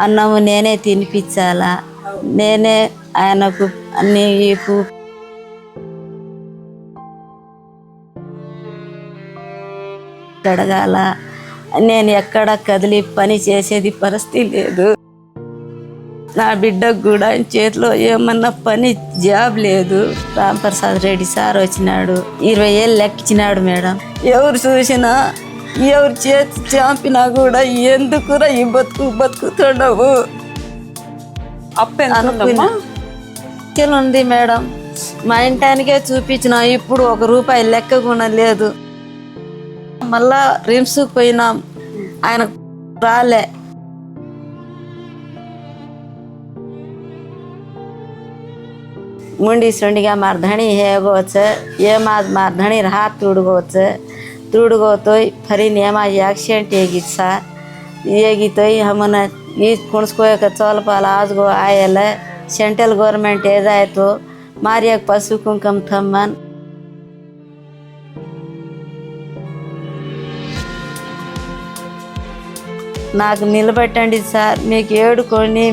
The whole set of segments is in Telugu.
అన్నము నేనే తినిపించాలా, నేనే ఆయనకు అన్ని కడగాల. నేను ఎక్కడ కదిలి పని చేసేది పరిస్థితి లేదు. నా బిడ్డకు కూడా చేతిలో ఏమన్నా పని జాబ్ లేదు. రాంప్రసాద్ రెడ్డి సార్ వచ్చినాడు, 20 ఏళ్ళు లెక్కించినాడు మేడం. ఎవరు చూసినా ఎవరు చేతి చాపినా కూడా ఎందుకురా ఈ బతుకుతుండవు ఉంది మేడం. మా ఇంటానికే చూపించిన, ఇప్పుడు 1 రూపాయి లెక్క కూడా లేదు. మళ్ళా రిమ్స్కి పోయినాం, ఆయన రాలే. मुंडी सुंडिगा मारधणी है गोच ये मारधणी रहा तुड़गोच तुड़गो फरी नेमा एक्सीडेंट हेगी सर येगी तो हमने ये कुणस्को चौल पाल आज गो आयल सेंट्रल गवर्नमेंट है तो मारिया पशु कुंकम थम्मन నాకు నిలబెట్టండి సార్, మీకు ఏడుకొని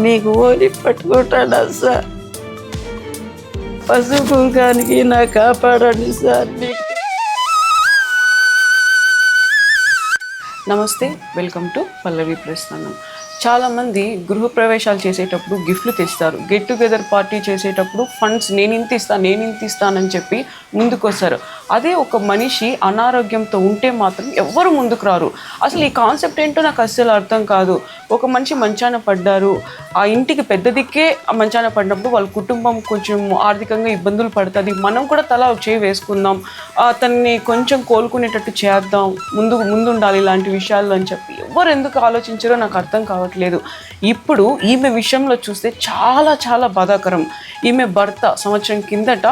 మీకు ఓలి పట్టుకుంటాడా సార్, పశు కుంకానికి నా కాపాడండి సార్. నమస్తే, వెల్కమ్ టు పల్లవి ప్రస్థానం. చాలామంది గృహప్రవేశాలు చేసేటప్పుడు గిఫ్ట్లు తెస్తారు, గెట్ టుగెదర్ పార్టీ చేసేటప్పుడు ఫండ్స్ నేను ఇంత ఇస్తానని చెప్పి ముందుకు వస్తారు. అదే ఒక మనిషి అనారోగ్యంతో ఉంటే మాత్రం ఎవ్వరు ముందుకు రారు. అసలు ఈ కాన్సెప్ట్ ఏంటో నాకు అస్సలు అర్థం కాదు. ఒక మనిషి మంచాన పడ్డారు, ఆ ఇంటికి పెద్ద దిక్కే మంచాన పడినప్పుడు వాళ్ళ కుటుంబం కొంచెం ఆర్థికంగా ఇబ్బందులు పడుతుంది, మనం కూడా తలా చేయి వేసుకుందాం, అతన్ని కొంచెం కోలుకునేటట్టు చేద్దాం, ముందుండాలి ఇలాంటి విషయాలు అని చెప్పి ఎవరు ఎందుకు ఆలోచించారో నాకు అర్థం కావట్లేదు. ఇప్పుడు ఈమె విషయంలో చూస్తే చాలా చాలా బాధాకరం. ఈమె భర్త సంవత్సరం కిందట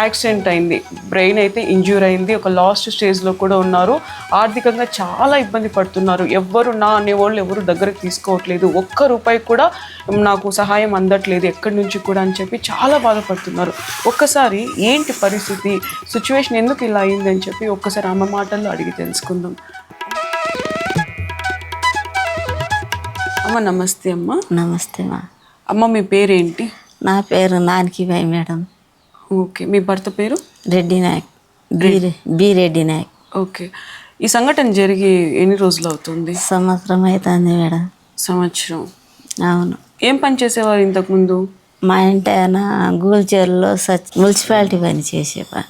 యాక్సిడెంట్ అయింది, బ్రెయిన్ అయితే ఇంజ్యూర్ అయింది, ఒక లాస్ట్ స్టేజ్లో కూడా ఉన్నారు, ఆర్థికంగా చాలా ఇబ్బంది పడుతున్నారు. ఎవ్వరు నా అనేవాళ్ళు ఎవరు దగ్గరకు తీసుకోవట్లేదు, 1 రూపాయి కూడా నాకు సహాయం అందట్లేదు ఎక్కడి నుంచి కూడా అని చెప్పి చాలా బాధపడుతున్నారు. ఒక్కసారి ఏంటి పరిస్థితి, సిచ్యువేషన్ ఎందుకు ఇలా అయింది అని చెప్పి ఒక్కసారి ఆమె మాటల్లో అడిగి తెలుసుకుందాం. అమ్మ నమస్తే. అమ్మ నమస్తే మా. అమ్మ మీ పేరేంటి? నా పేరు నానకిబాయి మేడం. ఓకే, మీ భర్త పేరు? రెడ్డి నాయక్, బి రెడ్డి నాయక్. ఓకే, ఈ సంఘటన జరిగి ఎన్ని రోజులు అవుతుంది? సంవత్సరం అవుతుంది మేడం. సంవత్సరం? అవును. ఏం పని చేసేవారు ఇంతకుముందు? మా ఇంటి ఆయన గూల్చేరులో మున్సిపాలిటీ పని చేసేవా.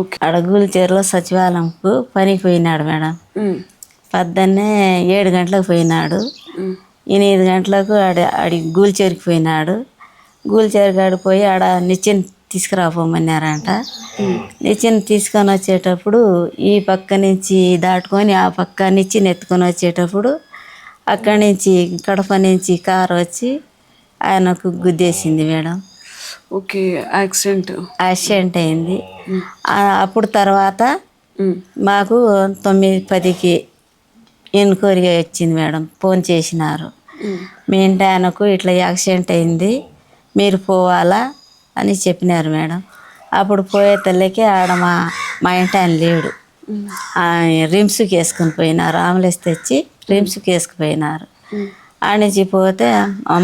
ఓకే, ఆడ గూల్చేరులో సచివాలయంకు పనికి పోయినాడు మేడం. పొద్దున్నే 7 గంటలకు పోయినాడు, 8 గంటలకు ఆడి గూల్చేరికి పోయినాడు. గూల్చేరు కాడిపోయి ఆడ నిచ్చెన తీసుకురాపోమన్నారంట. నిచ్చెన తీసుకొని వచ్చేటప్పుడు ఈ పక్క నుంచి దాటుకొని ఆ పక్క నిచ్చెన ఎత్తుకొని వచ్చేటప్పుడు అక్కడి నుంచి కడప నుంచి కారు వచ్చి ఆయనకు గుద్దేసింది మేడం. ఓకే, యాక్సిడెంట్ అయింది. అప్పుడు తర్వాత మాకు 9:10కి ఎన్క్వైరీ వచ్చింది మేడం, ఫోన్ చేసినారు. మీ ఇంటి ఆయనకు ఇట్లా యాక్సిడెంట్ అయింది, మీరు పోవాలా అని చెప్పినారు మేడం. అప్పుడు పోయే తల్లికి ఆడ మా ఇంటి ఆయన లేడు, రిమ్స్కి వేసుకుని పోయినారు, అంబులెన్స్ తెచ్చి రిమ్స్కి వేసుకుపోయినారు. ఆడ నుంచి పోతే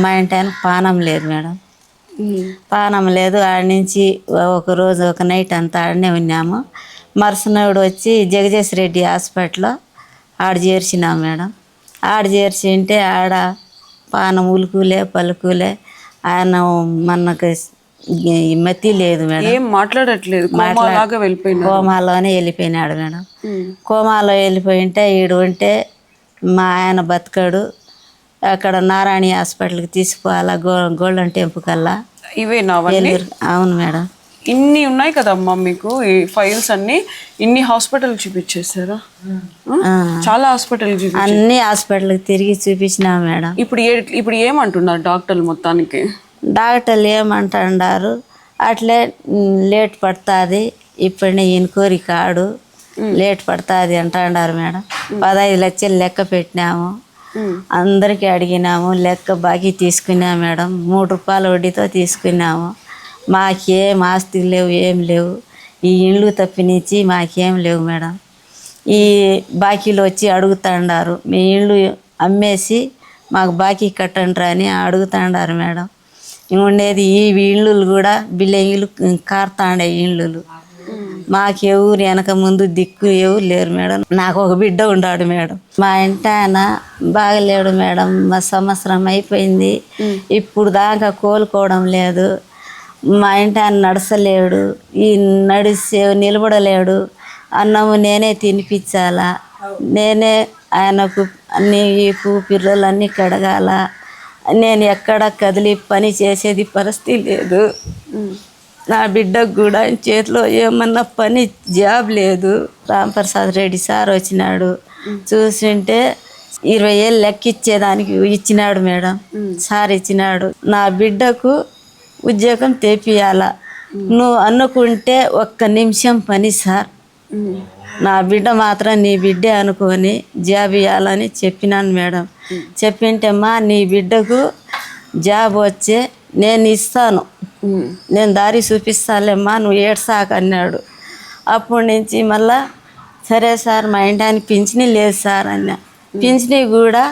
మా ఇంటి ఆయన పానం లేదు మేడం, పానం లేదు. ఆడ నుంచి ఒకరోజు ఒక నైట్ అంతా ఆడనే ఉన్నాము. మరుసనాడు వచ్చి జగదీష్ రెడ్డి హాస్పిటల్లో ఆడ చేర్చినాం మేడం. ఆడ చేర్చింటే ఆడ పానం ఉలుకులే పలుకులే, ఆయన మనకు మతి లేదు మేడం, ఏం మాట్లాడట్లేదు, కోమాలోనే వెళ్ళిపోయినాడు మేడం. కోమాలో వెళ్ళిపోయింటే ఈడు ఉంటే మా ఆయన బతకడు, అక్కడ నారాయణ హాస్పిటల్కి తీసుకోవాలా, గోల్డెన్ టెంపుల్ కల్లా. ఇవేనా? అవును మేడం. ఇన్ని ఉన్నాయి కదమ్మా మీకు ఈ ఫైల్స్ అన్ని, ఇన్ని హాస్పిటల్ చూపించేసారా? చాలా హాస్పిటల్ అన్ని హాస్పిటల్కి తిరిగి చూపించినా మేడం. ఇప్పుడు ఏమంటున్నారు డాక్టర్లు? మొత్తానికి డాక్టర్లు ఏమంటున్నారు, అట్లే లేట్ పడుతుంది, ఇప్పుడే ఎన్క్వైరీ కాడు, లేట్ పడుతుంది అంటున్నారు మేడం. 15 లక్షలు లెక్క పెట్టినాము, అందరికీ అడిగినాము, లెక్క బాకీ తీసుకున్నాము మేడం. 3 రూపాయల వడ్డీతో తీసుకున్నాము. మాకేం ఆస్తి లేవు, ఏం లేవు, ఈ ఇండ్లు తప్పినిచ్చి మాకేం లేవు మేడం. ఈ బాకీలు వచ్చి అడుగుతాండారు, మీ ఇళ్ళు అమ్మేసి మాకు బాకీ కట్టండి అని అడుగుతాండారు మేడం. ఉండేది ఈ ఇళ్ళు కూడా బిల్డింగ్లు కారుతాండే ఇళ్ళు. మాకు ఎవరు వెనక ముందు దిక్కు ఎవరు లేరు మేడం. నాకు ఒక బిడ్డ ఉన్నాడు మేడం. మా ఇంటి ఆయన బాగలేడు మేడం. మా సంవత్సరం అయిపోయింది, ఇప్పుడు దాకా కోలుకోవడం లేదు. మా ఇంటి ఆయన నడసలేడు, ఈ నడిస్తే నిలబడలేడు. అన్నము నేనే తినిపించాలా, నేనే ఆయనకు అన్ని పిల్లలు అన్నీ కడగాల. నేను ఎక్కడ కదిలి పని చేసేది పరిస్థితి లేదు. నా బిడ్డకు కూడా చేతిలో ఏమన్నా పని జాబ్ లేదు. రాంప్రసాద్ రెడ్డి సార్ వచ్చినాడు, చూసింటే 20,000 లెక్క ఇచ్చేదానికి ఇచ్చినాడు మేడం. సార్ ఇచ్చినాడు. నా బిడ్డకు ఉద్యోగం తెప్పియాల, నువ్వు అనుకుంటే 1 నిమిషం పని సార్. నా బిడ్డ మాత్రం నీ బిడ్డే అనుకొని జాబ్ ఇవ్వాలని చెప్పినాను మేడం. చెప్పింటే నీ బిడ్డకు జాబ్ వచ్చే నేను ఇస్తాను, నేను దారి చూపిస్తాలేమ్మా, నువ్వు ఏడ్సాక అన్నాడు. అప్పటి నుంచి మళ్ళా సరే సార్ మా ఇంటానికి పింఛనీ లేదు సార్ అన్న. పింఛనీ కూడా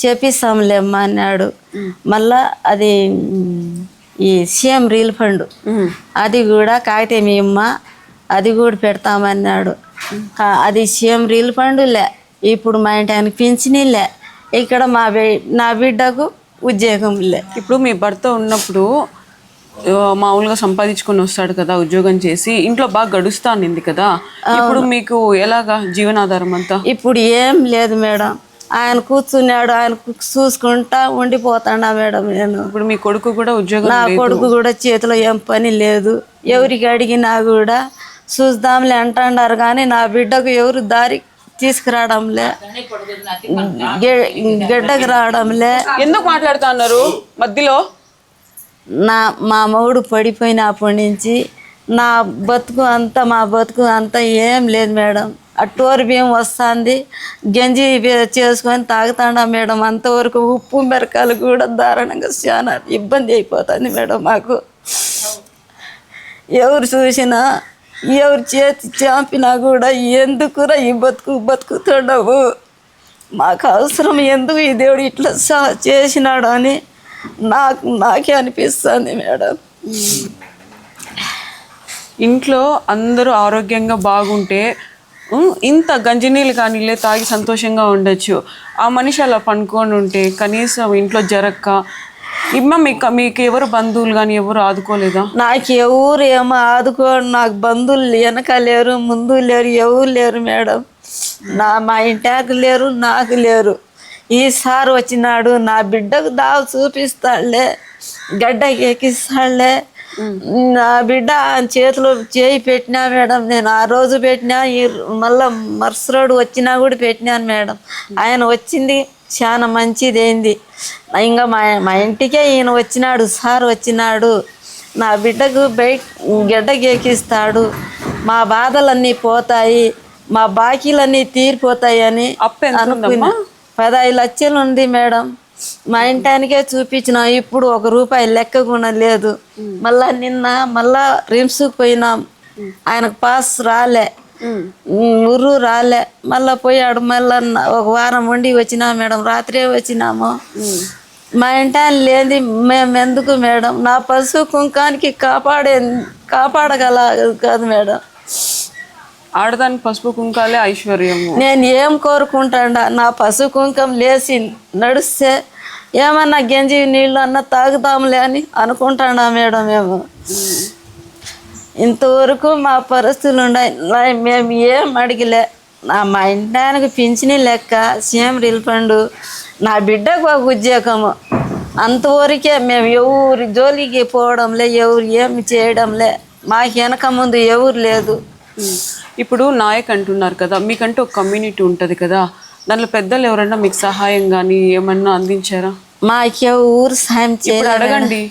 చెప్పిస్తాంలేమ్మా అన్నాడు. మళ్ళా అది ఈ సీఎం రీల్ ఫండ్ అది కూడా కాగితం ఇమ్మా, అది కూడా పెడతామన్నాడు. అది సీఎం రీల్ ఫండ్లే. ఇప్పుడు మా ఇంటానికి పింఛనీలే, ఇక్కడ నా బిడ్డకు ఉద్యోగం లే. ఇప్పుడు మీ భర్త ఉన్నప్పుడు మామూలుగా సంపాదించుకొని వస్తాడు కదా, ఉద్యోగం చేసి ఇంట్లో బాగా గడుస్తా అనింది కదా, ఇప్పుడు మీకు ఎలాగా జీవనాధారం అంతా? ఇప్పుడు ఏం లేదు మేడం. ఆయన కూర్చున్నాడు, ఆయన చూసుకుంటా ఉండిపోతాడా మేడం. నేను ఇప్పుడు మీ కొడుకు కూడా ఉద్యోగం, నా కొడుకు కూడా చేతిలో ఏం పని లేదు. ఎవరికి అడిగినా కూడా చూద్దాంలే అంటున్నారు, కానీ నా బిడ్డకు ఎవరు దారి తీసుకురావడంలే, గడ్డకు రావడంలే. ఎందుకు మాట్లాడుతా అన్నారు మధ్యలో? మా మౌడు పడిపోయినప్పటి నుంచి నా బతుకు అంతా, మా బతుకు అంతా ఏం లేదు మేడం. అట్టోరు బియ్యం వస్తుంది, గంజి చేసుకొని తాగుతాడా మేడం. అంతవరకు ఉప్పు మిరకాయలు కూడా దారుణంగా చాలా ఇబ్బంది అయిపోతుంది మేడం మాకు. ఎవరు చూసినా, ఎవరు చేతి చాపినా కూడా ఎందుకురా ఈ బతుకుతుండవు, మాకు అవసరం ఎందుకు ఈ దేవుడు ఇట్లా చేసినాడు అని నాకే అనిపిస్తుంది మేడం. ఇంట్లో అందరూ ఆరోగ్యంగా బాగుంటే ఇంత గంజినీళ్ళు కానీ తాగి సంతోషంగా ఉండొచ్చు. ఆ మనిషి అలా పనుకొని ఉంటే కనీసం ఇంట్లో జరక్క మీకు ఎవరు బంధువులు కానీ ఎవరు ఆదుకోలేదా? నాకు ఎవరు ఏమో నాకు బంధువులు వెనక లేరు, ముందు లేరు, ఎవరు లేరు మేడం. మా ఇంటాకు లేరు, నాకు లేరు. ఈసారి వచ్చినాడు, నా బిడ్డకు దావ చూపిస్తాడులే, గడ్డకి ఎక్కిస్తాడులే. నా బిడ్డ చేతిలో చేయి పెట్టినా మేడం. నేను ఆ రోజు పెట్టినా, మళ్ళా మరుసరోడు వచ్చినా కూడా పెట్టినాను మేడం. ఆయన వచ్చింది చాలా మంచిదైంది. ఇంకా మా ఇంటికే ఈయన వచ్చినాడు, సార్ వచ్చినాడు. నా బిడ్డకు గడ్డకి ఎక్కిస్తాడు, మా బాధలన్నీ పోతాయి, మా బాకీలన్నీ తీరిపోతాయి అని అనుకున్నా. 15 లక్షలు ఉంది మేడం. మా ఇంటానికే చూపించిన, ఇప్పుడు 1 రూపాయి లెక్క కూడా లేదు. మళ్ళా రిమ్స్కి పోయినాం, ఆయనకు పాస్ రాలే, ఊరు రాలే. మళ్ళా పోయాడు, మళ్ళా 1 వారం ఉండి వచ్చినా మేడం. రాత్రే వచ్చినాము. మా ఇంటాయన లేని మేము ఎందుకు మేడం? నా పశువు కుంకానికి కాపాడగల కాదు మేడం. ఆడదాని పసుపు కుంకాలే ఐశ్వర్యము. నేను ఏం కోరుకుంటాడా, నా పసుపు కుంకం లేచి నడిస్తే ఏమన్నా గంజి నీళ్ళు అన్నా తాగుతాంలే అని అనుకుంటాడా మేడం. మేము ఇంతవరకు మా పరిస్థితులు ఉన్నాయి. మేము ఏం అడిగలే. మా ఇంటానికి పింఛనీ లెక్క, సీఎం రిల్ ఫండ్, నా బిడ్డకు ఒక ఉద్యోగము, అంతవరకే. మేము ఎవరి జోలికి పోవడంలే, ఎవరు ఏమి చేయడంలే. మాకు వెనక ముందు ఎవరు లేదు. ఇప్పుడు నాయక్ అంటున్నారు కదా, మీకంటూ ఒక కమ్యూనిటీ ఉంటుంది కదా, దాంట్లో పెద్దలు ఎవరన్నా మీకు సహాయం కానీ ఏమన్నా అందించారా? మాకెవరు సహాయం చేయాలి? అడగండి.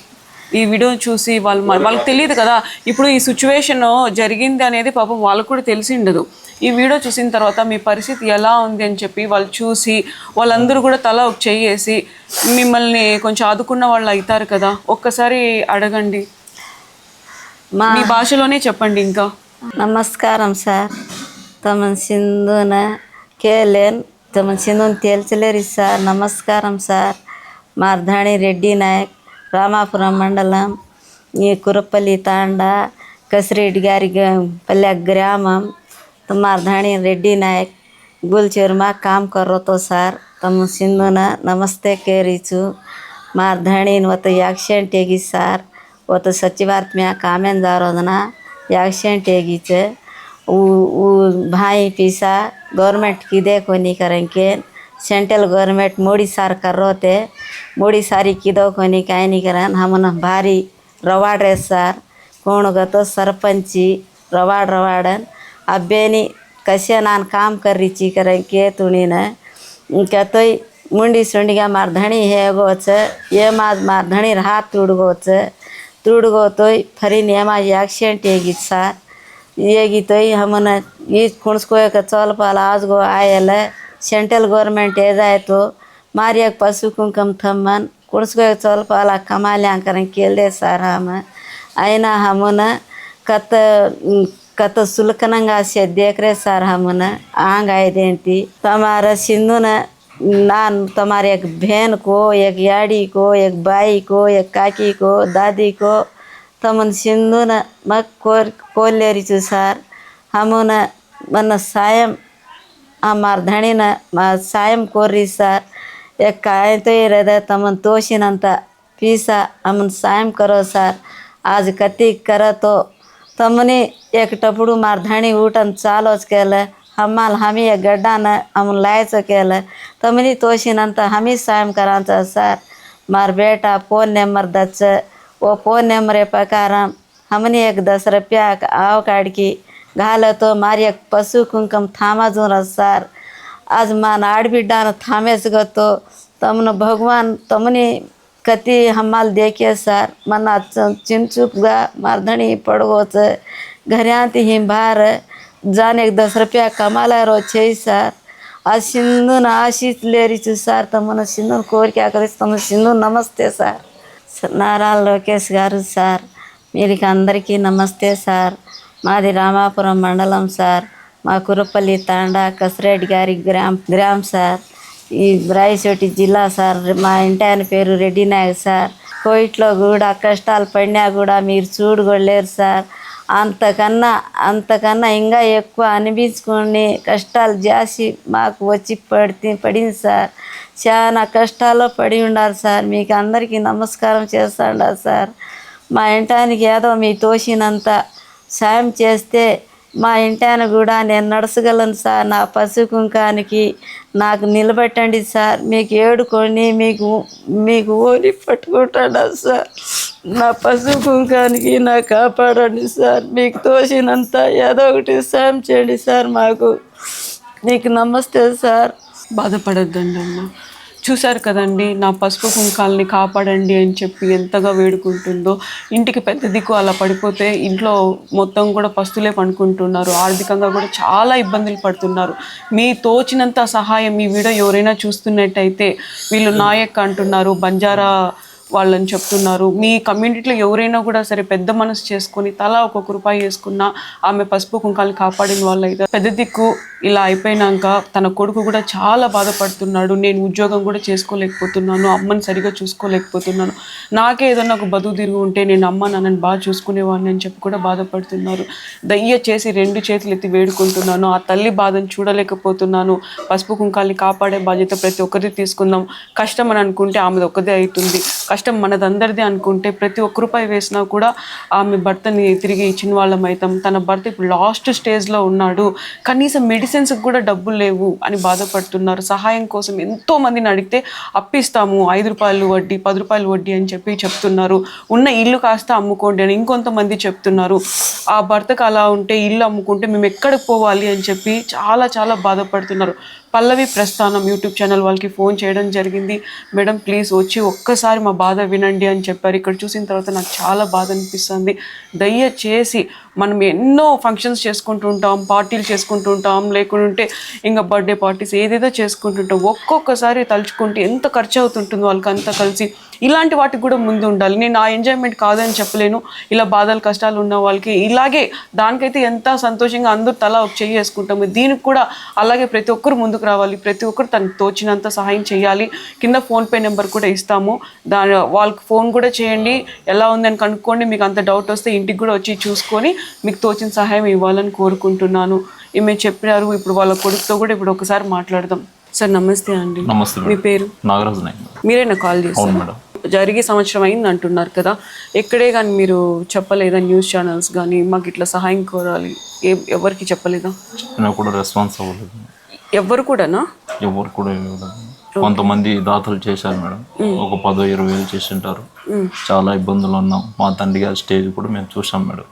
ఈ వీడియో చూసి వాళ్ళకి తెలియదు కదా, ఇప్పుడు ఈ సిచ్యువేషన్ జరిగింది అనేది పాపం వాళ్ళకు కూడా తెలిసి ఉండదు. ఈ వీడియో చూసిన తర్వాత మీ పరిస్థితి ఎలా ఉంది అని చెప్పి వాళ్ళు చూసి వాళ్ళందరూ కూడా తల ఒక చెయ్యేసి మిమ్మల్ని కొంచెం ఆదుకున్న వాళ్ళు అవుతారు కదా. ఒక్కసారి అడగండి, మీ భాషలోనే చెప్పండి. ఇంకా నమస్కారం సార్, తమన్ సింధున కేలేన్, తమన్ సింధుని తేల్చలేరు సార్. నమస్కారం సార్. మార్ధాణి రెడ్డి నాయక్, రామాపురం మండలం, ఈ కురపల్లి తాండా, కసిరెడ్డి గారి పల్లె గ్రామం, మార్ధాణి రెడ్డి नायक गुलचेरमा काम करो तो सर तम सिंधुना नमस्ते केरीचू मारधणीन वत एक्सिडेंट हेगी सर वत सचिवार्थ में कामेन दारोदना एक्सिडेंट हेगीचे उ भाई पिसा गवर्नमेंट की देखो नहीं करेंगे सेंट्रल गवर्नमेंट मोदी सार कर रोते मोदी सारी किदो को नहीं काय नहीं करन हमन भारी रवाड रे सर कोण गतो सरपंची रवाडन अब्बेनी कसे नान काम कर रही करें के तुणीन कहते मुंडी सुंडिगा मारधणी है गोच ये मारधणी हाथ तुड़गो तो फरी नेमा एक्सिडेंट हेगी सर येगी तो हमन ये कुणस्को चौल पाल आज गो आयल सेंट्रल गवर्नमेंट है जाए तो मारी एक पशु कुंकम थम्मन कुणस्को चौल पाला कमाल्या करें केले सर हम అయినా हमन कत सुलकनंगा से देख रहे सर हमन आंग आए देती तुम्हारा सिंधु न नान तुम्हारे एक बहन को एक याड़ी को एक बाई को एक काकी को दादी को तमन सिंधु न मग कोले रिचु सर हमन मन सायम हमार धणी न सायम कोरी सर एक काय तो ये रहता तमन तोशिनंता पीसा हमन सायम करो सर आज कति करा तो तमने एक टपड़ू मारधाणी ऊटन चालोच केलं हमाल हमी एक गड्डा न हम लायचं केलं तमनी तोशिनंत हमी सायम करांचं सर मार बेटा फोन नंबर दच वो फोन नंबर प्रकारम हमने एक 10 रुपया आव काढकी घाल तो मारी एक पशु कुंकम थामा जून सर आज मान आडबिड्डान थामेच गतो तमन भगवान तमने कति हमाल देखिए सर मना चिंचुपगा मारधणी पड़गोच घराती ही बार जाने 10 रुपया कमाला रो छे सर आज सिंधु न आशीष ले रही सर तमन सिंधु कोर क्या करे तम सिंधु नमस्ते सर नारा लोकेश गारू सर मेरी अंदर की नमस्ते सर मादी रामापुरम मंडलम सर మా కురపల్లి తాండా కసిరెడ్డి గారి గ్రామ్ సార్ ఈ రాయచోటి జిల్లా సార్ మా ఇంటి ఆయన పేరు రెడ్డి నాయక్ సార్ కోయిట్లో కూడా కష్టాలు పడినా కూడా మీరు చూడగలేరు సార్ అంతకన్నా ఇంకా ఎక్కువ అనిపించుకొని కష్టాలు చేసి మాకు వచ్చి పడింది సార్ చాలా కష్టాల్లో పడి ఉండాలి సార్ మీకు అందరికీ నమస్కారం చేస్తాండారు సార్ మా ఇంటానికి ఏదో మీ తోసినంత సాయం చేస్తే మా ఇంటాయన కూడా నేను నడచగలను సార్ నా పశు కుంకానికి నాకు నిలబెట్టండి సార్ మీకు ఏడుకొని మీకు ఓడి పట్టుకుంటాడా సార్ నా పశు కుంకానికి నాకు కాపాడండి సార్ మీకు తోసినంత ఏదో ఒకటి సాయం చేయండి సార్ మాకు మీకు నమస్తే సార్ బాధపడద్దండి అమ్మ చూశారు కదండి నా పసుపు కుంకాలని కాపాడండి అని చెప్పి ఎంతగా వేడుకుంటుందో ఇంటికి పెద్ద దిక్కు అలా పడిపోతే ఇంట్లో మొత్తం కూడా పస్తులే పడుకుంటున్నారు ఆర్థికంగా కూడా చాలా ఇబ్బందులు పడుతున్నారు మీ తోచినంత సహాయం ఈ వీడియో ఎవరైనా చూస్తున్నట్టయితే వీళ్ళు నాయక్ అంటున్నారు బంజారా వాళ్ళని చెప్తున్నారు మీ కమ్యూనిటీలో ఎవరైనా కూడా సరే పెద్ద మనసు చేసుకొని తలా ఒక్కొక్క రూపాయి వేసుకున్నా ఆమె పసుపు కుంకాలు కాపాడిన వాళ్ళు అయితే పెద్ద దిక్కు ఇలా అయిపోయినాక తన కొడుకు కూడా చాలా బాధపడుతున్నాడు నేను ఉద్యోగం కూడా చేసుకోలేకపోతున్నాను అమ్మని సరిగా చూసుకోలేకపోతున్నాను నాకే ఏదన్నా ఒక బతుకు తిరిగి ఉంటే నేను అమ్మ నాన్నని బాగా చూసుకునేవాడిని అని చెప్పి కూడా బాధపడుతున్నారు దయచేసి 2 చేతులు ఎత్తి వేడుకుంటున్నాను ఆ తల్లి బాధను చూడలేకపోతున్నాను పసుపు కుంకాలని కాపాడే బాధ్యత ప్రతి ఒక్కరిది తీసుకుందాం కష్టం అని అనుకుంటే ఆమెది ఒక్కదే అవుతుంది కష్టం మనదందరిది అనుకుంటే ప్రతి ఒక్క రూపాయి వేసినా కూడా ఆమె భర్తని తిరిగి ఇచ్చిన వాళ్ళం అవుతాం తన భర్త ఇప్పుడు లాస్ట్ స్టేజ్లో ఉన్నాడు కనీసం మెడిసిన్స్కి కూడా డబ్బులు లేవు అని బాధపడుతున్నారు సహాయం కోసం ఎంతో మందిని అడిగితే అప్పిస్తాము 5 రూపాయలు వడ్డీ 10 రూపాయలు వడ్డీ అని చెప్పి చెప్తున్నారు ఉన్న ఇల్లు కాస్త అమ్ముకోండి అని ఇంకొంతమంది చెప్తున్నారు ఆ భర్తకు అలా ఉంటే ఇల్లు అమ్ముకుంటే మేము ఎక్కడికి పోవాలి అని చెప్పి చాలా చాలా బాధపడుతున్నారు పల్లవి ప్రస్థానం యూట్యూబ్ ఛానల్ వాళ్ళకి ఫోన్ చేయడం జరిగింది మేడం ప్లీజ్ వచ్చి ఒక్కసారి మా బాధ వినండి అని చెప్పారు ఇక్కడ చూసిన తర్వాత నాకు చాలా బాధ అనిపిస్తుంది దయచేసి మనం ఎన్నో ఫంక్షన్స్ చేసుకుంటూ ఉంటాం పార్టీలు చేసుకుంటూ ఉంటాం లేకుంటే ఇంకా బర్త్డే పార్టీస్ ఏదేదో చేసుకుంటుంటాం ఒక్కొక్కసారి తలుచుకుంటే ఎంత ఖర్చు అవుతుంటుందో వాళ్ళకి అంతా కలిసి ఇలాంటి వాటికి కూడా ముందు ఉండాలి. నేను ఆ ఎంజాయ్మెంట్ కాదని చెప్పలేను. ఇలా బాధలు కష్టాలు ఉన్న వాళ్ళకి ఇలాగే దానికైతే ఎంత సంతోషంగా అందరూ తలా ఒక చెయ్యి వేసుకుంటాము. దీనికి కూడా అలాగే ప్రతి ఒక్కరు ముందుకు రావాలి, ప్రతి ఒక్కరు తనకు తోచినంత సహాయం చేయాలి. కింద ఫోన్పే నెంబర్ కూడా ఇస్తాము, వాళ్ళకి ఫోన్ కూడా చేయండి, ఎలా ఉందని కనుక్కోండి. మీకు అంత డౌట్ వస్తే ఇంటికి కూడా వచ్చి చూసుకొని మీకు తోచిన సహాయం ఇవ్వాలని కోరుకుంటున్నాను. ఈమె చెప్పినారు. ఇప్పుడు వాళ్ళ కొడుకుతో కూడా ఇప్పుడు ఒకసారి మాట్లాడదాం. సార్ నమస్తే అండి. నమస్తే. మీ పేరు? నాగరాజు నాయక్. మీరేనా కాల్ చేశారు? జరిగి సంవత్సరం అయింది అంటున్నారు కదా, ఎక్కడే కానీ మీరు చెప్పలేదా? న్యూస్ ఛానల్స్ కానీ మాకు ఇట్లా సహాయం కోరాలి ఎవరికి చెప్పలేదా? నాకు కూడా రెస్పాన్స్ అవ్వలేదు. ఎవరు కూడానా? ఎవరు కూడా ఇవ్వలేదు. కొంతమంది దాతలు చేశారు మేడం, ఒక 10,000-20,000 చేసి ఉంటారు. చాలా ఇబ్బందులు ఉన్నాం. మా తండ్రి గారి స్టేజ్ కూడా మేము చూసాం మేడం.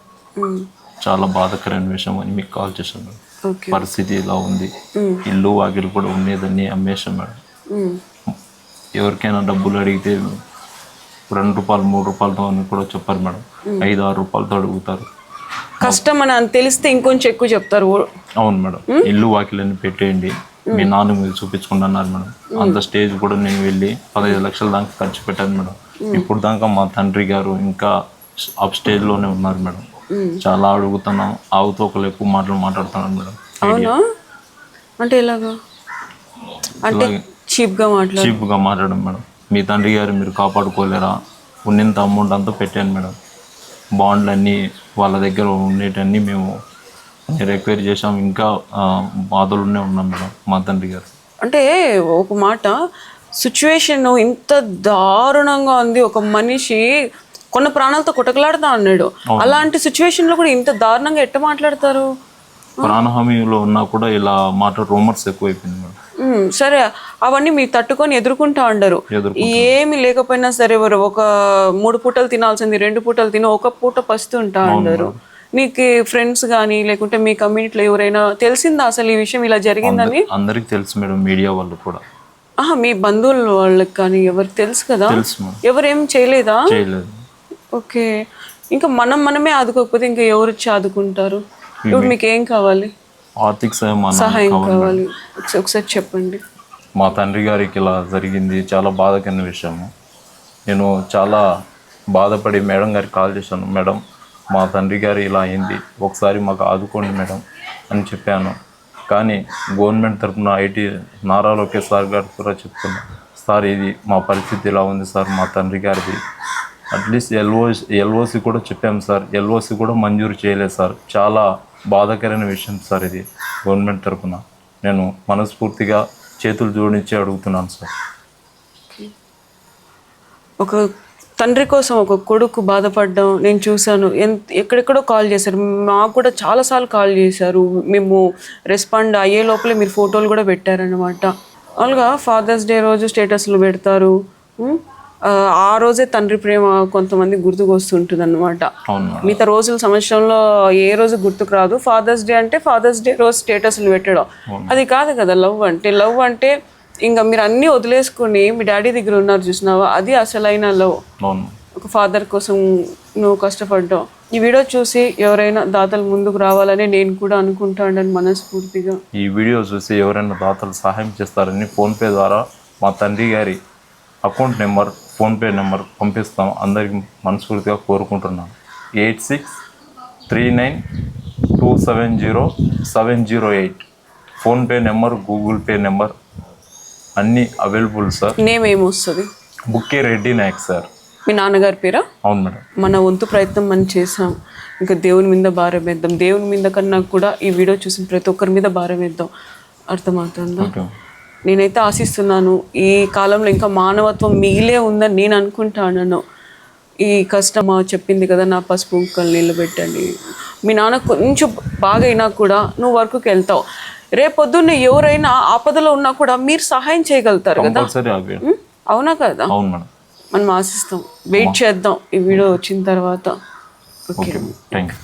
చాలా బాధాకరమైన విషయం అని మీకు కాల్ చేశాను మేడం. పరిస్థితి ఇలా ఉంది, ఇల్లు వాకిలు కూడా ఉండేదని అమ్మేశాం మేడం. ఎవరికైనా డబ్బులు అడిగితే 2 రూపాయలు 3 రూపాయలతో అని కూడా చెప్పారు మేడం. 5-6 రూపాయలతో అడుగుతారు. కష్టం అని తెలిస్తే ఇంకొంచెం ఎక్కువ చెప్తారు. అవును మేడం. ఇల్లు వాకిలన్నీ పెట్టేయండి, మీ నాన్న మీరు చూపించుకుంటున్నారు మేడం. అంత స్టేజ్ కూడా నేను వెళ్ళి 15 లక్షల దాకా ఖర్చు పెట్టాను మేడం. ఇప్పుడు దాకా మా తండ్రి గారు ఇంకా అప్ స్టేజ్లోనే ఉన్నారు మేడం. చాలా అడుగుతున్నాం, ఆవుతోకలు ఎక్కువ మాట్లాడుతున్నాను మేడం. అవునా? అంటే ఎలాగా? అంటే చీప్గా మాట్లాడడం మేడం. మీ తండ్రి గారు మీరు కాపాడుకోలేరా? ఉన్నంత అమౌంట్ అంతా పెట్టాను మేడం. బాండ్లు అన్నీ వాళ్ళ దగ్గర ఉండేటన్నీ మేము రిక్వైర్ చేసాం. ఇంకా బాధలునే ఉన్నాం మేడం మా తండ్రి గారు. అంటే ఒక మాట, సిచ్యువేషన్ ఇంత దారుణంగా ఉంది. ఒక మనిషి కొన్న ప్రాణాలతో కొట్టకలాడుతా అన్నాడు. అలాంటి సిచ్యువేషన్ లో కూడా ఇంత దారుణంగా ఎట్ట మాట్లాడతారు? ప్రాణహామీలో ఉన్నా కూడా ఇలా రూమర్స్ ఎక్కువైపోయింది మేడం. సరే, అవన్నీ మీరు తట్టుకొని ఎదుర్కొంటా ఉండరు. ఏమి లేకపోయినా సరే, ఒక 3 పూటలు తినాల్సింది 2 పూటలు తిని 1 పూట పస్తుంటా ఉండరు. మీకు ఫ్రెండ్స్ కానీ లేకుంటే మీ కమ్యూనిటీలో ఎవరైనా తెలిసిందా అసలు ఈ విషయం ఇలా జరిగిందని? అందరికి తెలుసు మేడం, మీడియా వాళ్ళు కూడా. మీ బంధువుల వాళ్ళకి కానీ ఎవరికి తెలుసు కదా? ఎవరేం చేయలేదా? చేయలేదు. ఓకే. ఇంకా మనమే ఆదుకోకపోతే ఇంకా ఎవరు వచ్చి ఆదుకుంటారు? ఇప్పుడు మీకు ఏం కావాలి? ఆర్థిక సహాయం కావాలి. ఒకసారి చెప్పండి. మా తండ్రి గారికి ఇలా జరిగింది, చాలా బాధకరమైన విషయము. నేను చాలా బాధపడి మేడం గారికి కాల్ చేశాను. మేడం, మా తండ్రి గారు ఇలా అయింది, ఒకసారి మాకు ఆదుకోండి మేడం అని చెప్పాను. కానీ గవర్నమెంట్ తరఫున ఐటీ నారా లోకేష్ సార్ గారు కూడా చెప్తున్నా, సార్ ఇది మా పరిస్థితి ఇలా ఉంది సార్, మా తండ్రి గారిది. అట్లీస్ట్ ఎల్ఓసి కూడా చెప్పాము సార్, ఎల్ఓసి కూడా మంజూరు చేయలేదు సార్. చాలా బాధాకరమైన విషయం సార్ ఇది. గవర్నమెంట్ తరఫున నేను మనస్ఫూర్తిగా చేతులు జోడించి అడుగుతున్నాను సార్. ఒక తండ్రి కోసం ఒక కొడుకు బాధపడ్డం నేను చూశాను. ఎక్కడెక్కడో కాల్ చేశారు, మాకు కూడా చాలాసార్లు కాల్ చేశారు. మేము రెస్పాండ్ అయ్యే లోపలే మీరు ఫోటోలు కూడా పెట్టారనమాట. అలాగా ఫాదర్స్ డే రోజు స్టేటస్లు పెడతారు. ఆ రోజే తండ్రి ప్రేమ కొంతమంది గుర్తుకు వస్తుంటుంది అనమాట. మిగతా రోజుల సంవత్సరంలో ఏ రోజు గుర్తుకు రాదు. ఫాదర్స్ డే అంటే ఫాదర్స్ డే రోజు స్టేటస్లు పెట్టడం అది కాదు కదా లవ్ అంటే. లవ్ అంటే ఇంకా మీరు అన్నీ వదిలేసుకుని మీ డాడీ దగ్గర ఉన్నారు చూసినావా, అది అసలైన లవ్. ఒక ఫాదర్ కోసం నువ్వు కష్టపడ్డావు. ఈ వీడియో చూసి ఎవరైనా దాతలు ముందుకు రావాలని నేను కూడా అనుకుంటాను మనస్ఫూర్తిగా. ఈ వీడియో చూసి ఎవరైనా దాతలు సహాయం చేస్తారని ఫోన్పే ద్వారా మా తండ్రి గారి అకౌంట్ నెంబర్, ఫోన్పే నెంబర్ పంపిస్తాం. అందరికి మనస్ఫూర్తిగా కోరుకుంటున్నాను. 8639270708 PhonePe number, Google pay number అన్నీ అవైలబుల్ సార్. నేమ్ ఏమొస్తుంది? బుక్కే రెడ్డి నాయక్ సార్. మీ నాన్నగారి పేరా? అవును మేడం. మన వంతు ప్రయత్నం మనం చేసాం. ఇంకా దేవుని మీద భారం వేద్దాం. దేవుని మీద కన్నా కూడా ఈ వీడియో చూసిన ప్రతి ఒక్కరి మీద భారం వేద్దాం. అర్థమవుతుందా? నేనైతే ఆశిస్తున్నాను ఈ కాలంలో ఇంకా మానవత్వం మిగిలే ఉందని నేను అనుకుంటాను. ఈ కష్టం చెప్పింది కదా, నా పసుపు కుంకాలు నీళ్ళు పెట్టండి. మీ నాన్న కొంచెం బాగా అయినా కూడా నువ్వు వర్క్కి వెళ్తావు. రేపొద్దున్న ఎవరైనా ఆపదలో ఉన్నా కూడా మీరు సహాయం చేయగలుగుతారు కదా. అవునా కదా? మనం ఆశిస్తాం. వెయిట్ చేద్దాం ఈ వీడియో వచ్చిన తర్వాత. Okay, thank you.